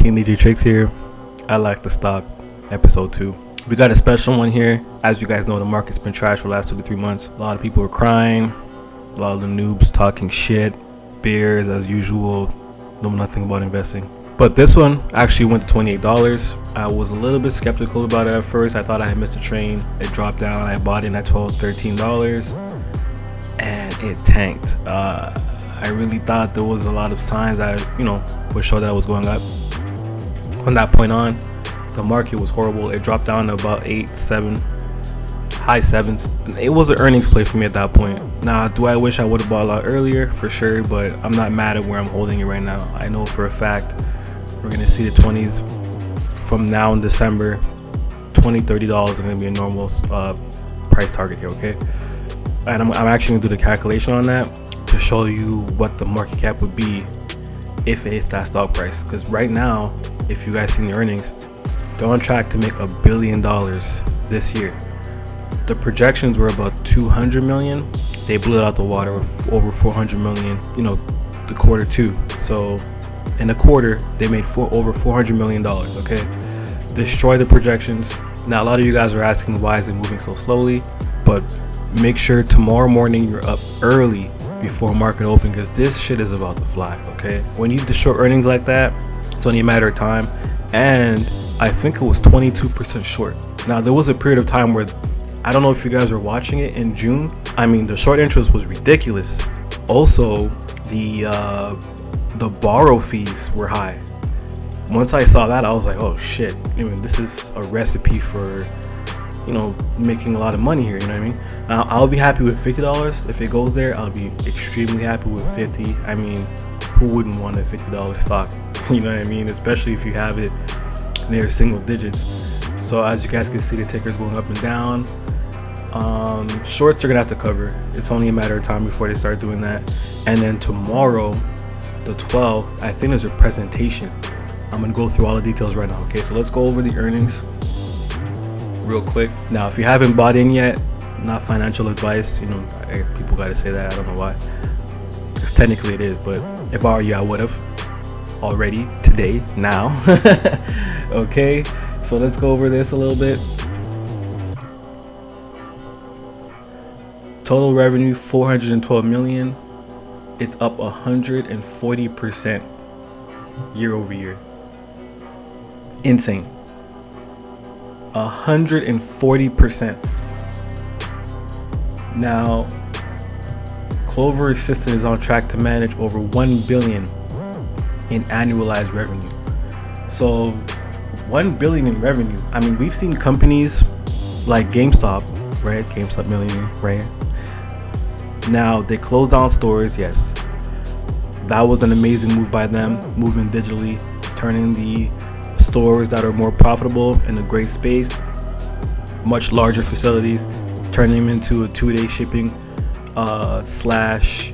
King DJ Tricks here. I like the stock, episode 2. We got a special one here. As you guys know, the market's been trash for the last 2 to 3 months. A lot of people are crying. A lot of the noobs talking shit. Bears as usual. Know nothing about investing. But this one actually went to $28. I was a little bit skeptical about it at first. I thought I had missed a train. It dropped down. I bought it at $13. And it tanked. I really thought there was a lot of signs that, would show that it was going up. From that point on, the market was horrible. It dropped down to about 8, 7, high 7s. It was an earnings play for me at that point. Now, do I wish I would have bought a lot earlier? For sure, but I'm not mad at where I'm holding it right now. I know for a fact we're going to see the 20s from now in December. $20, $30 is going to be a normal price target here, okay? And I'm actually going to do the calculation on that to show you what the market cap would be if it hits that stock price. Because right now, if you guys seen the earnings, they're on track to make $1 billion this year. The projections were about 200 million. They blew it out the water with over 400 million, the quarter 2. So in a quarter, they made over $400 million, okay? Destroy the projections. Now, a lot of you guys are asking, why is it moving so slowly? But make sure tomorrow morning you're up early before market open, because this shit is about to fly, okay? When you destroy earnings like that, it's only a matter of time. And I think it was 22% short. Now, there was a period of time where, I don't know if you guys were watching it in June. I mean, the short interest was ridiculous. Also, the borrow fees were high. Once I saw that, I was like, oh shit. This is a recipe for, making a lot of money here, you know what I mean? Now, I'll be happy with $50. If it goes there, I'll be extremely happy with 50. I mean, who wouldn't want a $50 stock? You know what I mean? Especially if you have it near single digits. So as you guys can see, the ticker's going up and down. Shorts are gonna have to cover. It's only a matter of time before they start doing that. And then tomorrow, the 12th, I think there's a presentation. I'm gonna go through all the details right now. Okay, so let's go over the earnings real quick. Now, if you haven't bought in yet, not financial advice. People gotta say that. I don't know why, because technically it is. But if I were you, I would have already today, now. Okay, so let's go over this a little bit. Total revenue 412 million. It's up 140% year over year. Insane. 140%. Now, Clover Assistant is on track to manage over 1 billion in annualized revenue. So 1 billion in revenue. I mean, we've seen companies like GameStop, right? GameStop millionaire, right? Now, they closed down stores, yes. That was an amazing move by them, moving digitally, turning the stores that are more profitable in a great space, much larger facilities, turning them into a 2-day shipping slash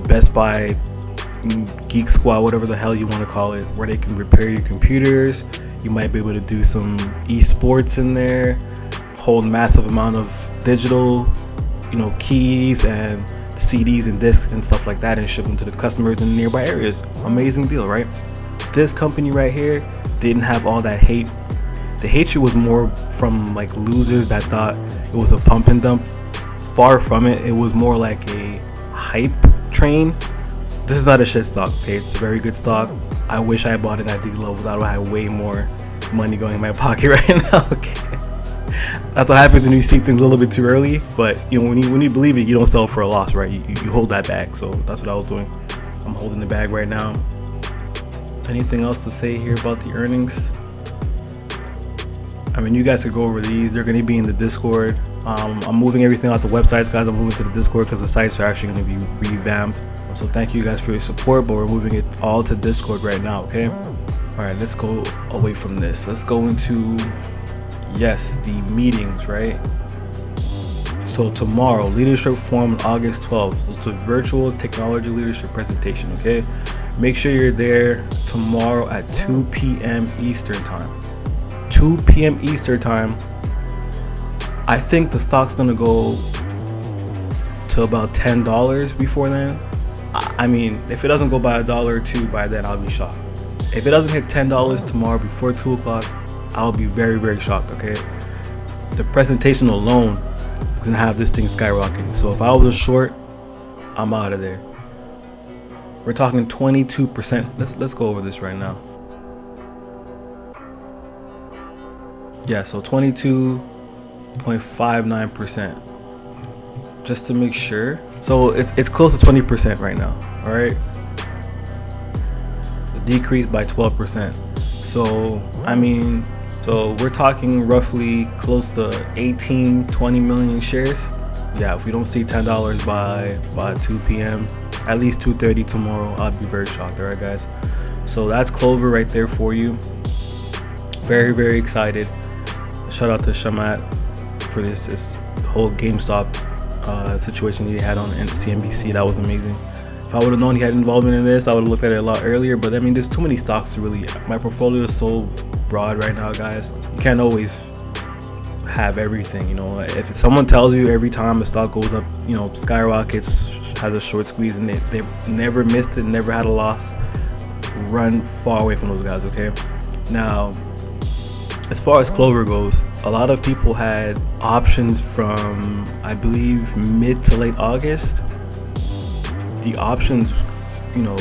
Best Buy, Geek Squad, whatever the hell you want to call it, where they can repair your computers. You might be able to do some esports in there, hold massive amount of digital keys and CDs and discs and stuff like that, and ship them to the customers in nearby areas. Amazing deal, right? This company right here didn't have all that hate. The hatred was more from like losers that thought it was a pump and dump. Far from it. It was more like a hype train. This is not a shit stock, okay? It's a very good stock. I wish I bought it at these levels. I would have way more money going in my pocket right now, okay? That's what happens when you see things a little bit too early. But when you believe it, you don't sell for a loss, right? You hold that bag. So that's what I was doing. I'm holding the bag right now. Anything else to say here about the earnings? I mean, you guys could go over these. They're going to be in the Discord. I'm moving everything out the websites, guys. I'm moving to the Discord because the sites are actually going to be revamped. So thank you guys for your support, but we're moving it all to Discord right now, okay? All right, let's go away from this. Let's go into, yes, the meetings, right? So tomorrow, Leadership Forum on August 12th. It's a virtual technology leadership presentation, okay? Make sure you're there tomorrow at 2 p.m. Eastern time. 2 p.m. Eastern time. I think the stock's gonna go to about $10 before then. I mean, if it doesn't go by $1 or $2 by then, I'll be shocked. If it doesn't hit $10 tomorrow before 2 o'clock, I'll be very, very shocked, okay? The presentation alone is gonna have this thing skyrocketing. So if I was a short, I'm out of there. We're talking 22%. Let's go over this right now. Yeah, so 22.59%. Just to make sure. So it's close to 20% right now. All right. The decrease by 12%. So I mean, so we're talking roughly close to 20 million shares. Yeah, if we don't see $10 by 2 p.m., at least 2:30 tomorrow, I'll be very shocked. All right, guys. So that's Clover right there for you. Very, very excited. Shout out to Shamat for this whole GameStop situation he had on CNBC. That was amazing. If I would have known he had involvement in this, I would have looked at it a lot earlier. But I mean, there's too many stocks to really. My portfolio is so broad right now, guys. You can't always have everything. You know, if someone tells you every time a stock goes up, you know, skyrockets, has a short squeeze, and they never missed it, never had a loss, run far away from those guys. Okay. Now, as far as Clover goes, a lot of people had options from, I believe, mid to late August. The options, you know,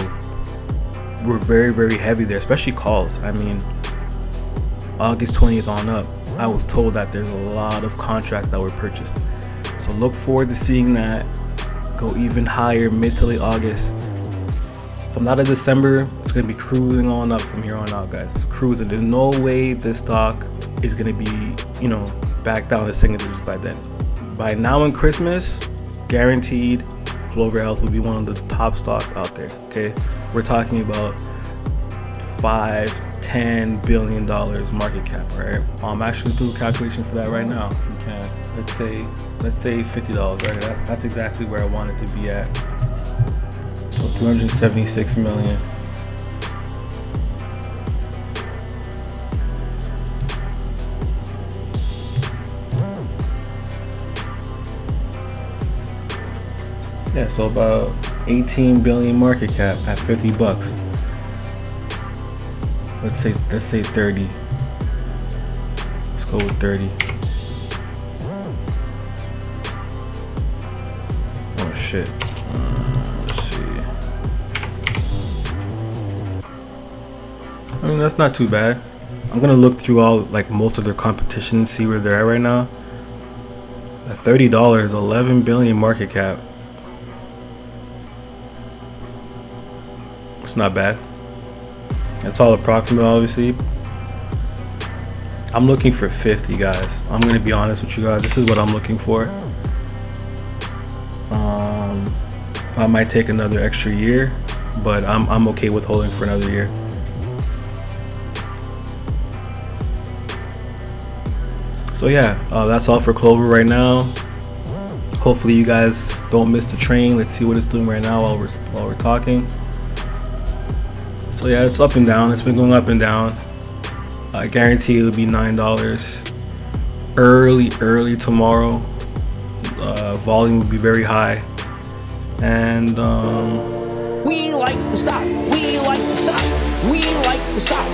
were very, very heavy there, especially calls. I mean, August 20th on up, I was told that there's a lot of contracts that were purchased. So look forward to seeing that go even higher mid to late August. From that of December, it's going to be cruising on up from here on out, guys. Cruising. There's no way this stock is going to be, you know, back down to single digits by then. By now in Christmas, guaranteed, Clover Health will be one of the top stocks out there. Okay, we're talking about $5-10 billion market cap, right? I'm actually doing a calculation for that right now. If you can, let's say $50, right? That's exactly where I want it to be at. So 276 million. Yeah, so about 18 billion market cap at $50. Let's say 30. Let's go with 30. Oh shit. Let's see. I mean, that's not too bad. I'm gonna look through all, like, most of their competition and see where they're at right now. At $30, 11 billion market cap. It's not bad. It's all approximate, obviously. I'm looking for 50, guys. I'm gonna be honest with you guys. This is what I'm looking for. I might take another extra year, but I'm okay with holding for another year. So yeah, that's all for Clover right now. Hopefully you guys don't miss the train. Let's see what it's doing right now while we're talking. So yeah, it's up and down. It's been going up and down. I guarantee it'll be $9 early tomorrow. Volume will be very high, and we like the stock. We like the stock. We like the stock.